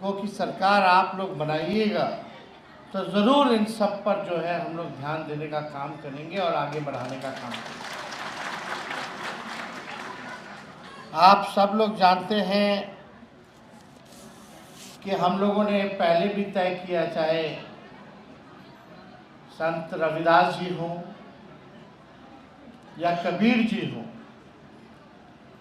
को की सरकार आप लोग बनाइएगा तो ज़रूर इन सब पर जो है हम लोग ध्यान देने का काम करेंगे और आगे बढ़ाने का काम करेंगे। आप सब लोग जानते हैं कि हम लोगों ने पहले भी तय किया, चाहे संत रविदास जी हों या कबीर जी हों,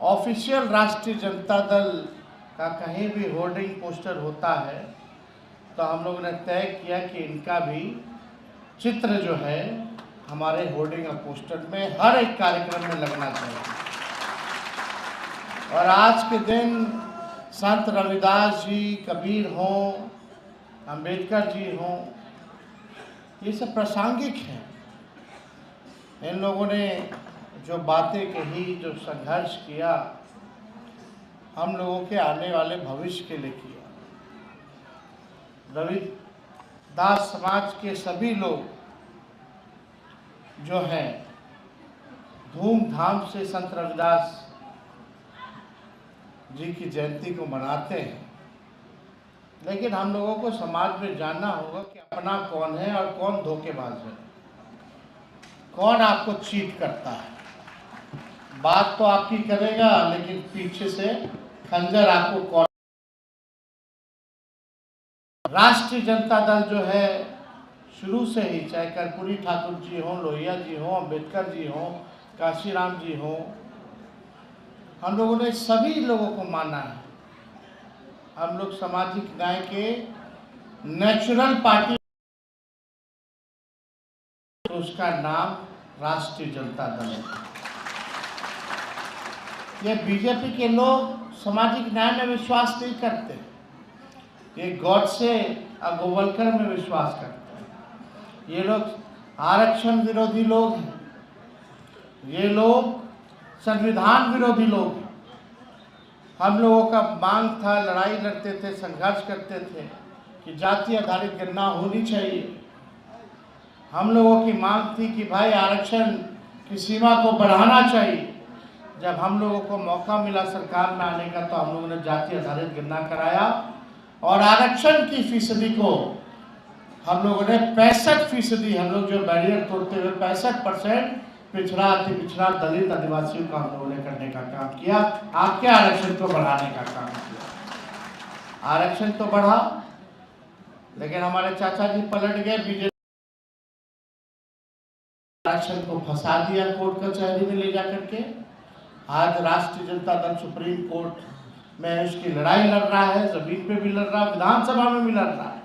ऑफिशियल राष्ट्रीय जनता दल का कहीं भी होर्डिंग पोस्टर होता है तो हम लोगों ने तय किया कि इनका भी चित्र जो है हमारे होर्डिंग और पोस्टर में हर एक कार्यक्रम में लगना चाहिए। और आज के दिन संत रविदास जी, कबीर हों, अंबेडकर जी हों, ये सब प्रासंगिक हैं। इन लोगों ने जो बातें कही, जो संघर्ष किया, हम लोगों के आने वाले भविष्य के लिए किया। रविदास समाज के सभी लोग जो हैं धूमधाम से संत रविदास जी की जयंती को मनाते हैं, लेकिन हम लोगों को समाज में जानना होगा कि अपना कौन है और कौन धोखेबाज है, कौन आपको चीट करता है। बात तो आपकी करेगा लेकिन पीछे से खंजर आपको कौन। राष्ट्रीय जनता दल जो है शुरू से ही, चाहे कर्पूरी ठाकुर जी हों, लोहिया जी हों, अंबेडकर जी हों, काशीराम जी हों, हम लोगों ने सभी लोगों को माना है। हम लोग सामाजिक न्याय के नेचुरल पार्टी, तो उसका नाम राष्ट्रीय जनता दल है। ये बीजेपी के लोग सामाजिक न्याय में विश्वास नहीं करते, ये गॉडसे और गोवलकर में विश्वास करते हैं। ये लोग आरक्षण विरोधी लोग हैं, ये लोग संविधान विरोधी लोग हैं। हम लोगों का मांग था, लड़ाई लड़ते थे, संघर्ष करते थे कि जाति आधारित गणना होनी चाहिए। हम लोगों की मांग थी कि भाई आरक्षण की सीमा को बढ़ाना चाहिए। जब हम लोगों को मौका मिला सरकार में आने का तो हम लोगों ने जाति आधारित गणना कराया और आरक्षण की फीसदी को हम लोगों ने 65%, हम लोग जो बैरियर तोड़ते हुए 65% पिछड़ा, अति पिछड़ा, दलित, आदिवासियों का हम लोगों ने करने का काम किया। आपके आरक्षण को बढ़ाने का काम किया। आरक्षण तो बढ़ा, लेकिन हमारे चाचा जी पलट गए, बीजेपी आरक्षण को फंसा दिया कोर्ट कचहरी में ले जाकर के। आज राष्ट्रीय जनता दल सुप्रीम कोर्ट में उसकी लड़ाई लड़ रहा है, जमीन पे भी लड़ रहा है, विधानसभा में भी लड़ रहा है।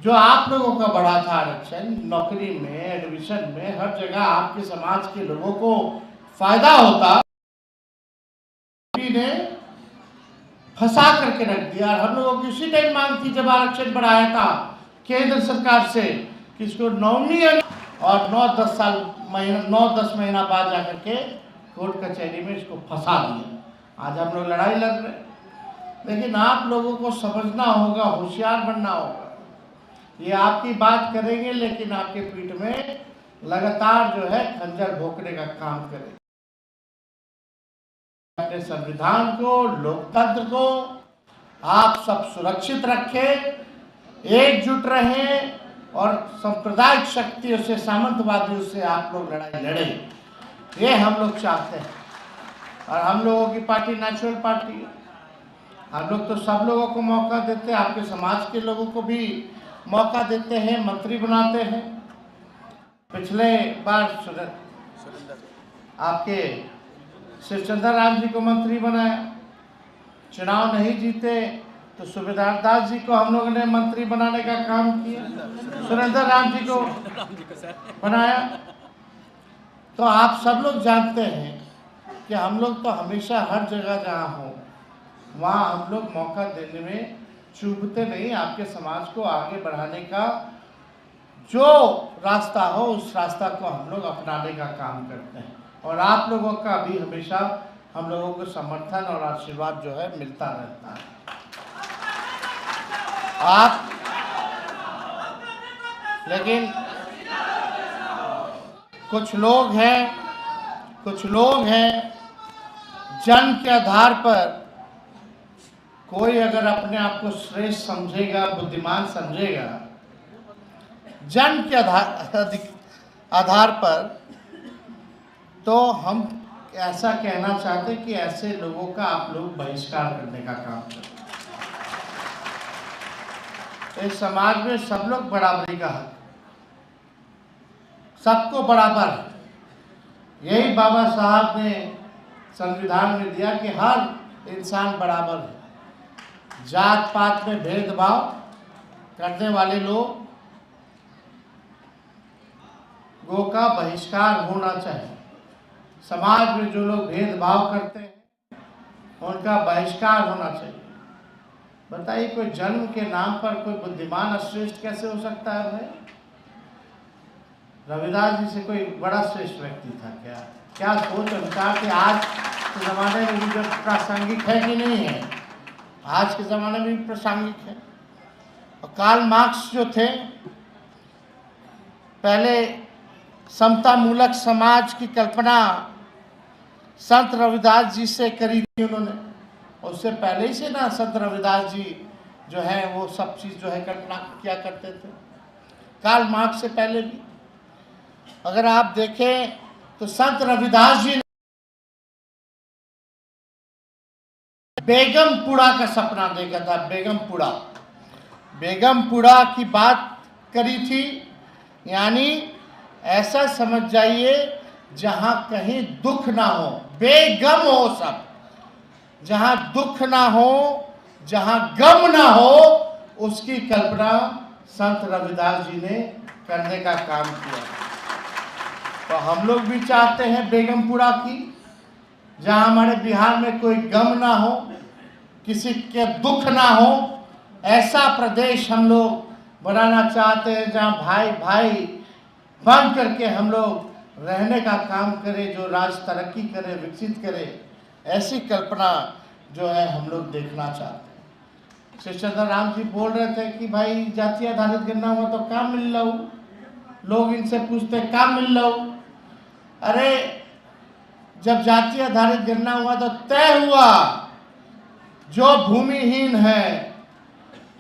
जो आप लोगों का बढ़ा था आरक्षण, नौकरी में, एडमिशन में, हर जगह आपके समाज के लोगों को फायदा होता, ने फंसा करके रख दिया। और हम लोगों की उसी टाइम मांग थी जब आरक्षण बढ़ाया था केंद्र सरकार से कि इसको नॉमिनी, और 9-10 महीना बाद जाकर के कोर्ट कचहरी में इसको फंसा दिया। आज हम लोग लड़ाई लड़ रहे, लेकिन आप लोगों को समझना होगा, होशियार बनना होगा। ये आपकी बात करेंगे लेकिन आपके पीठ में लगातार जो है खंजर भोंकने का काम करेंगे। अपने संविधान को, लोकतंत्र को आप सब सुरक्षित रखें, एकजुट रहें और सांप्रदायिक शक्तियों से, सामंतवादियों से आप लोग लड़ाई लड़ें, ये हम लोग चाहते हैं। और हम लोगों की पार्टी नेचुरल पार्टी है। हम लोग तो सब लोगों को मौका देते हैं, आपके समाज के लोगों को भी मौका देते हैं, मंत्री बनाते हैं। पिछले बार आपके शिवचंद्र राम जी को मंत्री बनाया, चुनाव नहीं जीते तो सुबेदार दास जी को हम लोगों ने मंत्री बनाने का काम किया, सुरेंद्र राम जी को बनाया। तो आप सब लोग जानते हैं कि हम लोग तो हमेशा हर जगह जहाँ हो वहाँ हम लोग मौका देने में चूकते नहीं। आपके समाज को आगे बढ़ाने का जो रास्ता हो उस रास्ता को हम लोग अपनाने का काम करते हैं। और आप लोगों का भी हमेशा हम लोगों को समर्थन और आशीर्वाद जो है मिलता रहता है। आप लेकिन कुछ लोग हैं जन्म के आधार पर कोई अगर अपने आप को श्रेष्ठ समझेगा, बुद्धिमान समझेगा, जन्म के आधार पर, तो हम ऐसा कहना चाहते हैं कि ऐसे लोगों का आप लोग बहिष्कार करने का काम करें। इस समाज में सब लोग बराबरी का हक, सबको बराबर है। यही बाबा साहब ने संविधान में दिया कि हर इंसान बराबर है। जात पात में भेदभाव करने वाले लोगों का बहिष्कार होना चाहिए। समाज में जो लोग भेदभाव करते हैं उनका बहिष्कार होना चाहिए। बताइए, कोई जन्म के नाम पर कोई बुद्धिमान और श्रेष्ठ कैसे हो सकता है भाई? रविदास जी से कोई बड़ा श्रेष्ठ व्यक्ति था क्या? क्या सोच विचार कि आज के ज़माने में भी जो प्रासंगिक है कि नहीं है? आज के ज़माने में भी प्रासंगिक है। और कार्ल मार्क्स जो थे, पहले समतामूलक समाज की कल्पना संत रविदास जी से करी थी उन्होंने। उससे पहले ही से ना संत रविदास जी जो है वो सब चीज़ जो है कल्पना किया करते थे, कार्ल मार्क्स से पहले भी। अगर आप देखें तो संत रविदास जी ने बेगमपुरा का सपना देखा था। बेगमपुरा की बात करी थी, यानी ऐसा समझ जाइए जहां कहीं दुख ना हो, बेगम हो सब, जहां दुख ना हो, जहां गम ना हो, उसकी कल्पना संत रविदास जी ने करने का काम किया। तो हम लोग भी चाहते हैं बेगमपुरा की, जहां हमारे बिहार में कोई गम ना हो, किसी के दुख ना हो, ऐसा प्रदेश हम लोग बनाना चाहते हैं जहां भाई भाई बन करके हम लोग रहने का काम करें, जो राज्य तरक्की करे, विकसित करे। ऐसी कल्पना जो है हम लोग देखना चाहते हैं। श्री चंद्र राम जी बोल रहे थे कि भाई जाति आधारित गणना हुआ तो काम मिल रहा। लोग इनसे पूछते काम मिल रहा। अरे जब जाति आधारित गणना हुआ तो तय हुआ जो भूमिहीन है,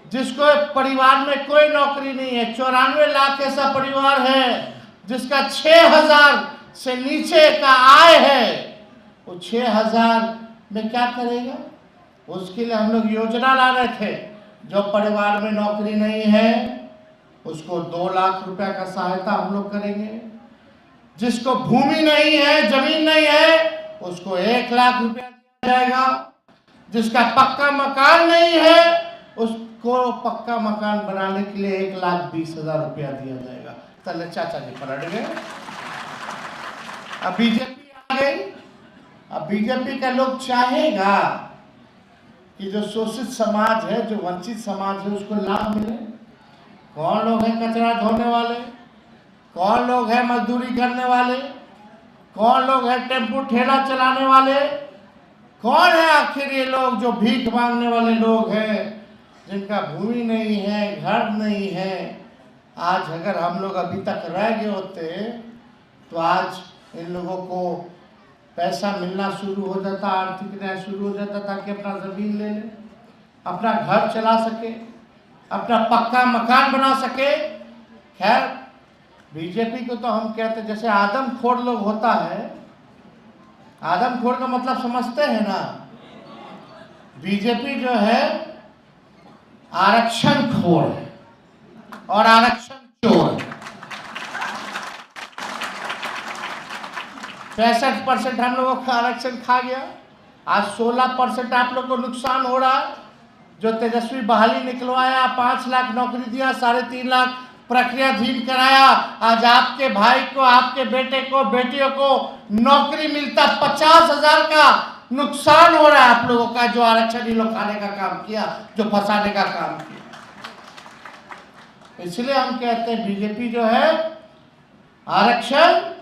जिसको परिवार में कोई नौकरी नहीं है, 94 लाख ऐसा परिवार है जिसका 6000 से नीचे का आय है, वो 6000 में क्या करेगा? उसके लिए हम लोग योजना ला रहे थे। जो परिवार में नौकरी नहीं है उसको 2 लाख रुपया का सहायता हम लोग करेंगे। जिसको भूमि नहीं है, जमीन नहीं है, उसको 1 लाख रुपया दिया जाएगा। जिसका पक्का मकान नहीं है उसको पक्का मकान बनाने के लिए 1,20,000 रुपया दिया जाएगा। चले चाचा जी पलट गए, अब बीजेपी आ गई। अब बीजेपी का लोग चाहेगा कि जो शोषित समाज है, जो वंचित समाज है, उसको लाभ मिले। कौन लोग हैं कचरा धोने वाले? कौन लोग हैं मजदूरी करने वाले? कौन लोग हैं टेम्पो ठेला चलाने वाले? कौन है आखिर ये लोग जो भीख मांगने वाले लोग हैं, जिनका भूमि नहीं है, घर नहीं है? आज अगर हम लोग अभी तक रह गए होते तो आज इन लोगों को पैसा मिलना शुरू हो जाता, आर्थिक न्याय शुरू हो जाता, ताकि अपना ज़मीन ले ले, अपना घर चला सके, अपना पक्का मकान बना सके। खैर, बीजेपी को तो हम कहते हैं जैसे आदमखोर लोग होता है। आदमखोर का मतलब समझते हैं ना? बीजेपी जो है आरक्षण खोर है और आरक्षण चोर है। 65% हम लोगों का आरक्षण खा गया। आज 16% आप लोग को नुकसान हो रहा है। जो तेजस्वी बहाली निकलवाया, 5 लाख नौकरी दिया, 3.5 लाख प्रक्रियाधीन कराया, आज आपके भाई को, आपके बेटे को, बेटियों को नौकरी मिलता 50,000 का नुकसान हो रहा है आप लोगों का। जो आरक्षण लोग खाने का काम किया, जो फंसाने का काम किया। इसलिए हम कहते हैं बीजेपी जो है आरक्षण,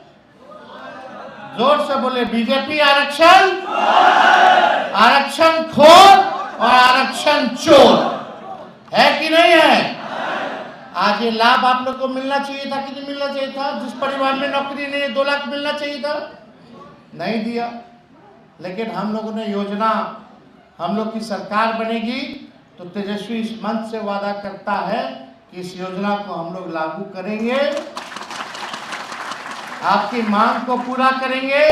जोर से बोले, बीजेपी आरक्षण, आरक्षण खोर और आरक्षण चोर है कि नहीं है? आज ये लाभ आप लोग को मिलना चाहिए था कि नहीं मिलना चाहिए था? जिस परिवार में नौकरी नहीं है 2 लाख मिलना चाहिए था, नहीं दिया। लेकिन हम लोगों ने योजना हम लोग की सरकार बनेगी तो तेजस्वी इस मंच से वादा करता है कि इस योजना को हम लोग लागू करेंगे, आपकी मांग को पूरा करेंगे।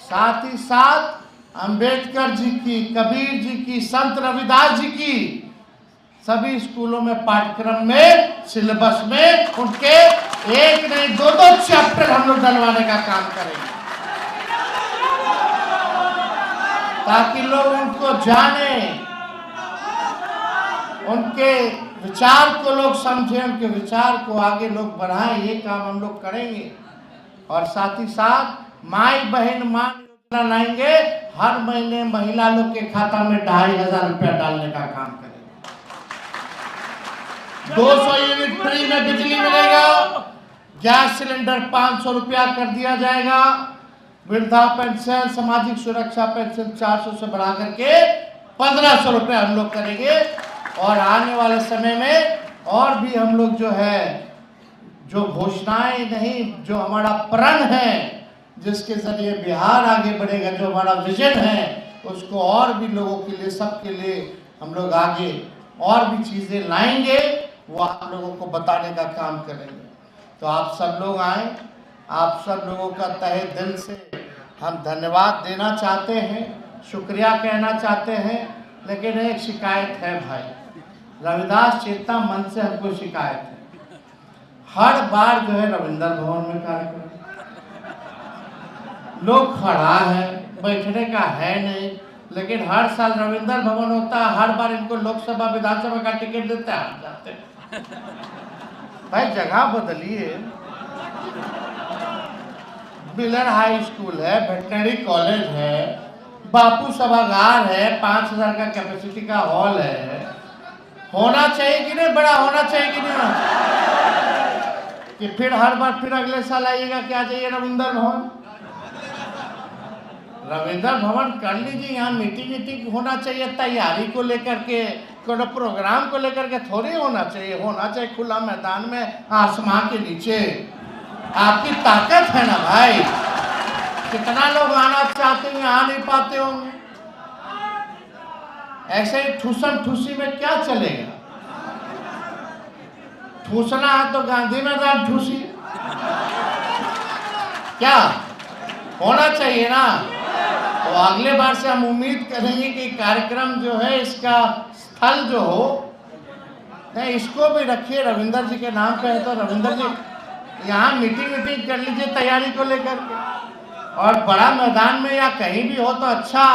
साथ ही साथ अंबेडकर जी की, कबीर जी की, संत रविदास जी की सभी स्कूलों में पाठ्यक्रम में, सिलेबस में उनके एक नहीं दो चैप्टर हम लोग डलवाने का काम करेंगे, ताकि लोग उनको जाने, उनके विचार को लोग समझें, उनके विचार को आगे लोग बढ़ाएं। ये काम हम लोग करेंगे। और साथ ही साथ माई बहन मान योजना लाएंगे। हर महीने महिला लोग के खाता में 2500 रुपया डालने का काम करेंगे। 200 यूनिट फ्री में बिजली मिलेगा। गैस सिलेंडर 500 रुपया कर दिया जाएगा। वृद्धा पेंशन, सामाजिक सुरक्षा पेंशन 400 से बढ़ा करके 1500 रुपया हम लोग करेंगे। और आने वाले समय में और भी हम लोग जो है, जो घोषणाएं नहीं, जो हमारा प्रण है, जिसके जरिए बिहार आगे बढ़ेगा, जो हमारा विजन है, उसको और भी लोगों के लिए, सबके लिए हम लोग आगे और भी चीज़ें लाएंगे, वो आप लोगों को बताने का काम करेंगे। तो आप सब लोग आए, आप सब लोगों का तहे दिल से हम धन्यवाद देना चाहते हैं, शुक्रिया कहना चाहते हैं। लेकिन एक शिकायत है भाई, रविदास चेतना मंच से हमको शिकायत है। हर बार जो है रविंद्र भवन में कार्यक्रम, लोग खड़ा है, बैठने का है नहीं, लेकिन हर साल रविंद्र भवन होता है। हर बार इनको लोकसभा विधानसभा का टिकट देते हैं, जाते भाई जगह बदलिए। बिलर हाई स्कूल है, वेटनरी कॉलेज है, बापू सभागार है, 5000 का कैपेसिटी का हॉल है। होना चाहिए कि नहीं, बड़ा होना चाहिए कि नहीं? कि फिर हर बार फिर अगले साल आइएगा, क्या चाहिए रविंद्र भवन। रविंद्र भवन कर लीजिए, यहाँ मीटिंग होना चाहिए, तैयारी को लेकर के, कोई प्रोग्राम को लेकर के थोड़ी होना चाहिए। होना चाहिए खुला मैदान में, आसमान के नीचे। आपकी ताकत है ना भाई। कितना लोग आना चाहते हैं, आ नहीं पाते होंगे। ऐसे ही ठूसम ठूसी में क्या चलेगा? ठूसना है तो गांधी मैदान ठूसी, क्या होना चाहिए ना। तो अगले बार से हम उम्मीद करेंगे कि कार्यक्रम जो है, इसका स्थल जो हो, नहीं इसको भी रखिए रविंद्र जी के नाम पे है। तो रविंद्र जी यहाँ मीटिंग कर लीजिए तैयारी को लेकर के, और बड़ा मैदान में या कहीं भी हो तो अच्छा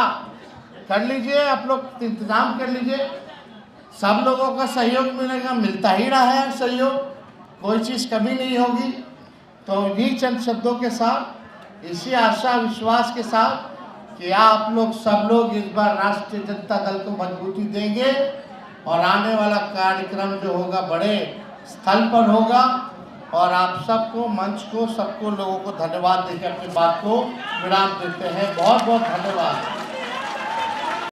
कर लीजिए, आप लोग इंतजाम कर लीजिए। सब लोगों का सहयोग मिलेगा, मिलता ही रहा है सहयोग, कोई चीज़ कमी नहीं होगी। तो इन्हीं चंद शब्दों के साथ, इसी आशा विश्वास के साथ कि आप लोग सब लोग इस बार राष्ट्रीय जनता दल को मजबूती देंगे, और आने वाला कार्यक्रम जो होगा बड़े स्थल पर होगा। और आप सबको, मंच को, सबको लोगों को धन्यवाद देकर अपनी बात को विराम देते हैं। बहुत बहुत धन्यवाद।